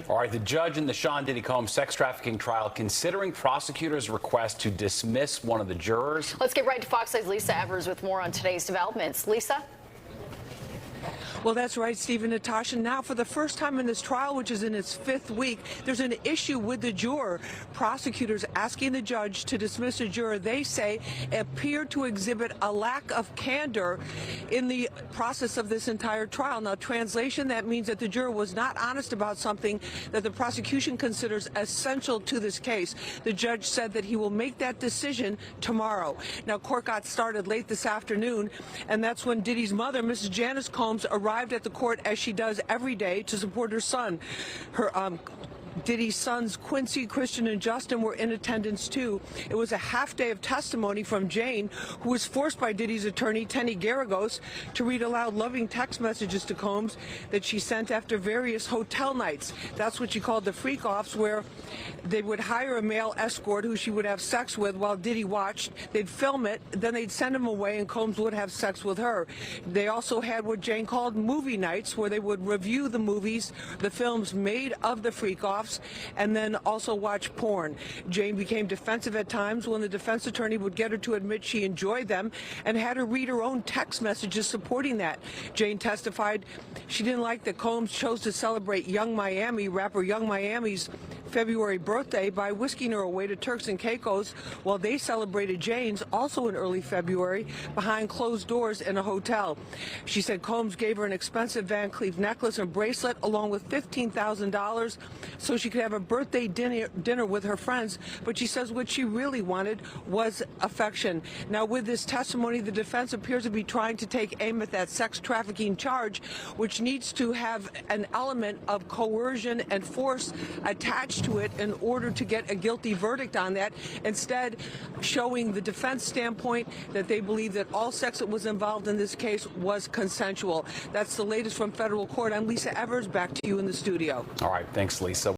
All right, the judge in the Sean Diddy Combs sex trafficking trial considering prosecutors' request to dismiss one of the jurors. Let's get right to Fox 8's Lisa Evers with more on today's developments. Lisa? Well, that's right, Steve and Natasha. Now, for the first time in this trial, which is in its fifth week, there's an issue with the juror. Prosecutors asking the judge to dismiss a juror they say appeared to exhibit a lack of candor in the process of this entire trial. Now, translation, that means that the juror was not honest about something that the prosecution considers essential to this case. The judge said that he will make that decision tomorrow. Now, court got started late this afternoon, and that's when Diddy's mother, Mrs. Janice Combs, arrived at the court as she does every day to support her son. Diddy's sons, Quincy, Christian, and Justin, were in attendance too. It was a half day of testimony from Jane, who was forced by Diddy's attorney, Tenny Garagos, to read aloud loving text messages to Combs that she sent after various hotel nights. That's what she called the freak-offs, where they would hire a male escort who she would have sex with while Diddy watched. They'd film it, then they'd send him away, and Combs would have sex with her. They also had what Jane called movie nights, where they would review the movies, the films made of the freak-offs, and then also watch porn. Jane became defensive at times when the defense attorney would get her to admit she enjoyed them and had her read her own text messages supporting that. Jane testified she didn't like that Combs chose to celebrate rapper Young Miami's February birthday by whisking her away to Turks and Caicos while they celebrated Jane's, also in early February, behind closed doors in a hotel. She said Combs gave her an expensive Van Cleef necklace and bracelet along with $15,000 so she could have a birthday dinner with her friends, but she says what she really wanted was affection. Now, with this testimony, the defense appears to be trying to take aim at that sex trafficking charge, which needs to have an element of coercion and force attached to it in order to get a guilty verdict on that, instead showing the defense standpoint that they believe that all sex that was involved in this case was consensual. That's the latest from federal court. I'm Lisa Evers. Back to you in the studio. All right, thanks, Lisa.